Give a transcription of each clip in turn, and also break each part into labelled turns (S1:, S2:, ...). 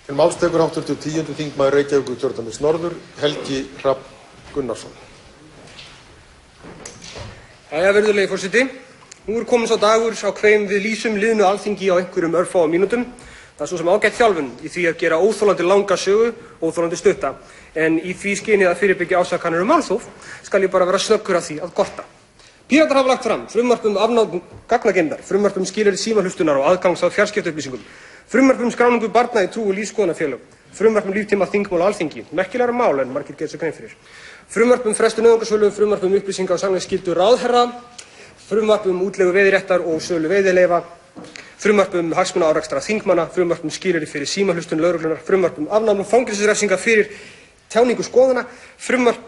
S1: Til máls tekur hv. 10. þingmaður Reykjavíkurkjördæmis norður, Helgi Hrafn Gunnarsson.
S2: Virðulegi forseti. Nú kominn sá dagur á hveim við lýsum liðnu Alþingi á einhverjum örfáum mínútum. Það er svo sem ágætt þjálfun í því að gera óþolandi langa sögu, óþolandi stutta. En í því skyni að fyrirbyggja ásakanir málþóf skal ég bara vera snöggur að því að gorta. Píratar hafa lagt fram frumvarp afnám gagnageymdar, frumvarp skilyrði símahlustunar og aðgangs að fjarskiptaupplýsingum, frumvarp skráningu barna í trú- og lífsskoðunarfélög, frumvarp líftíma þingmál á Alþingi, merkilegra mál en margir gera sér grein fyrir, frumvarp frestun nauðungarsölu, frumvarp upplýsinga og sannleiksskyldu ráðherra, frumvarp útleigu veiðiréttar og sölu veiðileyfa, frumvarp hagsmunaárekstra þingmanna, frumvarp skilyrði fyrir símahlustun lögreglunnar, frumvarp afnám fangelsisrefsinga fyrir tjáningu skoðana, frumvarp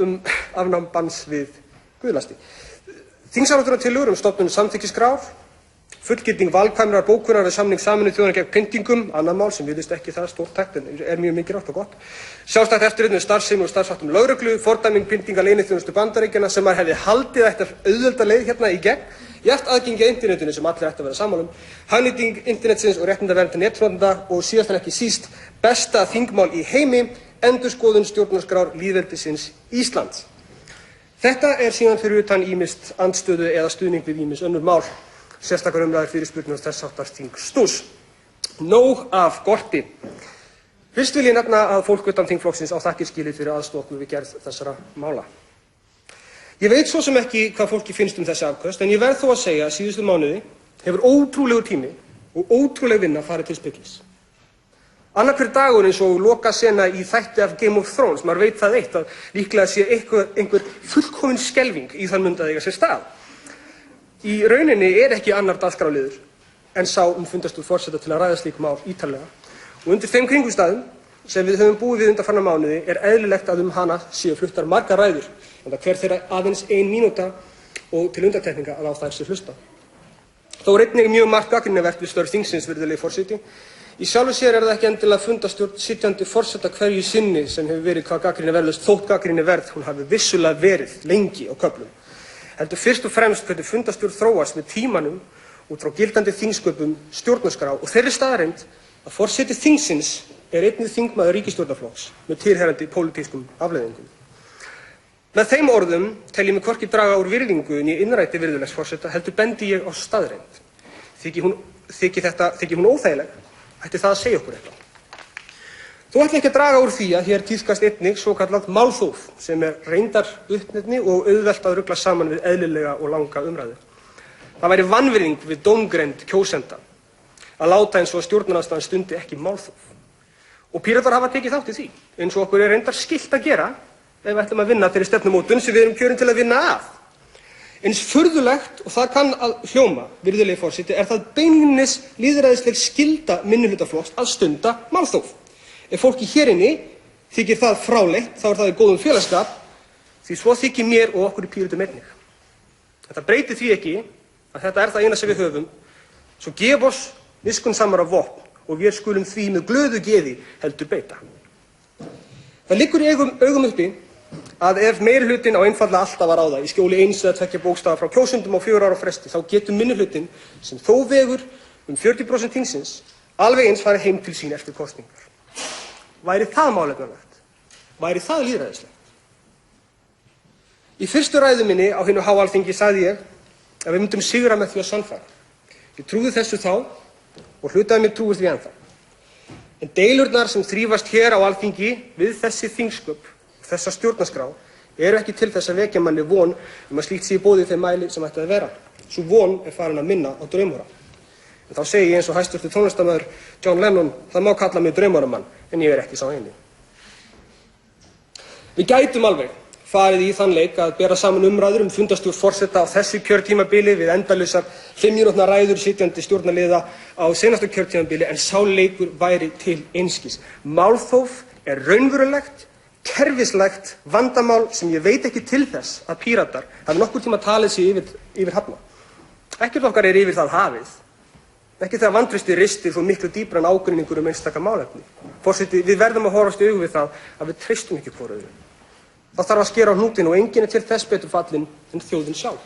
S2: afnám banns við guðlasti. Þingsályktunartillögur stofnun samþykkiskrár, fullgilding valkvæmrar bókunar við samning Sameinuðu þjóðanna gegn pyndingum, annað mál sem virðist ekki það stórtækt en er mjög mikilvægt og gott, sjálfstætt eftirlit með starfsemi og starfsháttum lögreglu, fordæming pyndinga leyniþjónustu Bandaríkjanna sem maður hefði haldið ætti að auðvelda leið hérna í gegn, jafnt aðgengi að internetinu sem allir ættu að vera sammála hagnýting internetsins og réttindavernd netnotenda og síðast en ekki síst besta þingmál í heimi, endurskoðun stjórnarskrár lýðveldisins Íslands. Þetta er síðan fyrir utan ýmist andstöðu eða stuðning við ýmis önnur mál, sérstakar umræður, fyrirspurnir og þess háttar þingstús. Nóg af gorti. Fyrst vil ég nefna að fólk utan þingflokksins á þakkir skilið fyrir aðstoð okkur við gerð þessara mála. Ég veit svo sem ekki hvað fólki finnst þessi afköst, en ég verð þó að segja að síðustu mánuði hefur ótrúlegur tími og ótrúleg vinna farið til spillis. Annar hver dagur eins og lokasena í þætti af Game of Thrones, maður veit það eitt að líklega sé einhver fullkomin skelfing í þann mund að eiga sér stað. Í rauninni er ekki annar dagskrárliður en sá fundarstjórn forseta til að ræða slík mál ítarlega og undir þeim kringumstæðum sem við höfum búið við undanfarna mánuði er eðlilegt að hana séu fluttar margar ræður, en hver þeirra aðeins 1 mínúta og til undantekninga að á þær sé hlustað. Þó er einnig mjög margt gagnrýnivert við störf þingsins, virðulegi forseti. Í sjálfu sér er það ekki endilega fundarstjórn sitjandi forseta hverju sinni sem hefur verið hvað gagnrýniverðlaust, þótt gagnrýniverð hún hafi vissulega verið lengi á köflum. Heldur fyrst og fremst hvernig fundarstjórn þróast með tímanum út frá gildandi þingsköpum, stjórnarskrá og þeirri staðreynd að forseti þingsins er einnig þingmaður ríkisstjórnarflokks með tilheyrandi pólitískum afleiðingum. Með þeim orðum tel ég mig hvorki draga úr virðingu né innræti virðulegs forseta, heldur bendi ég á staðreynd. Þyki hún óþægileg, ætti það að segja okkur eitthvað. Þó ætla ekki að draga úr því að hér tíðkast einnig svokallað málþóf sem er reyndar uppnefni og auðvelt að rugla saman við eðlilega og langa umræðu. Það væri vanvirðing við dómgreind kjósenda að láta eins og stjórnarandstaðan stundi ekki málþóf. Og Píratar hafa tekið þátt í því, eins og okkur er reyndar skylt að gera ef við ætlum að vinna þeirri stefnumótun sem við erum kjörin til að vinna að. Eins furðulegt og það kann að hljóma, virðulegi forseti, er það beinlínis lýðræðisleg skylda minnihlutaflokks að stunda málþóf. Ef fólki hér inni þykir það fráleitt, þá er það í góðum félagsskap, því svo þykir mér og okkur í Pírötum einnig. Þetta breytir því ekki að þetta er það eina sem við höfum, svo gef oss miskunnsamara vopn og við skulum því með glöðu geði heldur beita. Það liggur í augum uppi að ef meirihlutinn á einfaldlega alltaf að ráða í skjóli 1 eða 2 bókstafa frá kjósendum á 4 ára fresti, þá getur minnihlutinn sem þó vegur 40% þingsins alveg eins farið heim til sín eftir kosningar. Væri það málefnalegt? Væri það lýðræðislegt? Í fyrstu ræðu minni á hinu háa Alþingi sagði ég að við myndum sigra með því að sannfæra. Ég trúði þessu þá og hluti af mér trúir því ennþá. En deilurnar sem þrífast hér á Alþingi við þessi þingsköp og þessa stjórnarskrá eru ekki til þess að vekja manni von að slíkt sé í boði í þeim mæli sem ætti að vera. Sú von er farin að minna á draumóra. En þá segi ég eins og hæstvirtur tónlistarmaður John Lennon, það má kalla mig draumóramann, en ég er ekki sá eini. Við gætum alveg farið í þann leik að bera saman umræður fundarstjórn forseta á þessu kjörtímabili við endalausar 5 mínútna ræður sitjandi stjórnarliða á seinasta kjörtímabili, en sá leikur væri til einskis. Málþóf er raunverulegt, kerfislegt vandamál sem ég veit ekki til þess að Píratar hafi nokkur tíma talið sig yfir hafna. Ekkert okkar er yfir það hafið. Ekki þegar vantrausti ristir svo miklu dýpra en ágreiningur einstaka málefni. Forseti, við verðum að horfast í augu við það að við treystum ekki hvor öðrum. Það þarf að skera á hnútinn og enginn er til þess betur fallinn en þjóðin sjálf.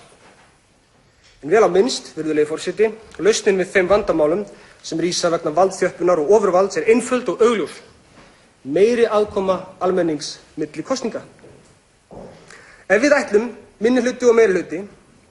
S2: En vel á minnst, virðulegi forseti, lausnin við þeim vandamálum sem rísa vegna valdþjöppunar og ofurvalds er einföld og augljós. meiri aðkoma almennings milli kosninga. Ef við ætlum, minnihluti og meirihluti,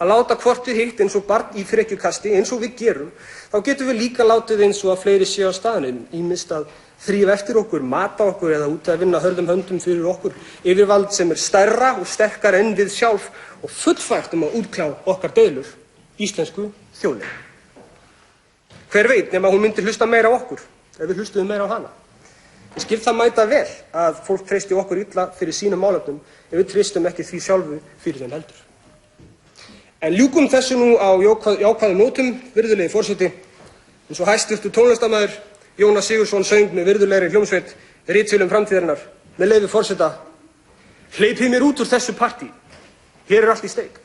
S2: að láta hvort við hitt eins og barn í frekjukasti eins og við gerum, þá getum við líka látið eins og að fleiri séu á staðnum, ýmist að þrífa eftir okkur, mata okkur eða út að vinna hörðum höndum fyrir okkur yfirvald sem stærra og sterkara en við sjálf og fullfært að útkljá okkar deilur, íslensku þjóðinni. Hver veit nema hún myndi hlusta meira á okkur ef við hlustuðum meira á hana. Ég skil það mæta vel að fólk treysti okkur illa fyrir sínum málefnum ef við treystum ekki því sjálfu fyrir þeim heldur. En ljúkum þessu nú á jákvæðum nótum, virðulegi forseti, eins og hæstvirtur tónlistarmaður Jónas Sigurðsson söng með virðulegri hljómsveit Ritsílum framtíðarinnar, með leyfi forseta: Hleypið mér út úr þessu partí, hér allt í steik.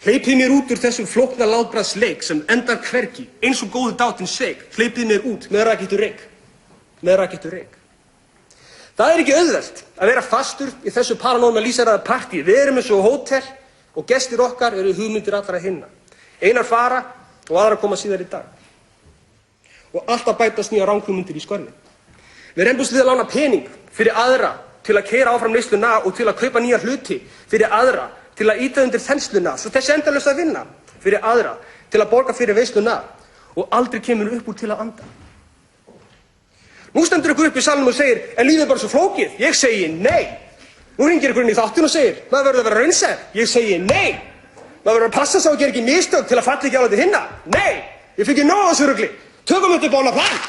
S2: Hleypið mér út úr þessum flókna látbragðsleik sem endar hvergi, eins og góðu dátinn sveik. Hleypið mér út með rakettu reyk, með rakettu reyk. Það ekki auðvelt að vera fastur í þessu paranormalíseraða partí. Við erum eins og hótel og gestir okkar eru hugmyndir allra hinna. Einar fara og aðrar koma síðar í dag. Og alltaf bætast nýjar ranghugmyndir í skörðin. Við rembumst við að lána pening fyrir aðra til að keyra áfram neysluna og til að kaupa nýja hluti fyrir aðra til að ýta undir þensluna svo þessi endalaust að vinna fyrir aðra til að borga fyrir veisluna og aldrei kemur upp úr til að anda. Nú stendur ykkur upp í salnum og segir: en lífið er bara svo flókið. Ég segi nei. Nú hringir ykkur inn í þáttinn og segir: maður verður að vera raunsær. Ég segi nei. Maður verður að passa sig og gera ekki mistök til að falla ekki á þetta hinna. Nei, ég fikk nóg af þessu rugli. Tökum þetta upp á annað plan.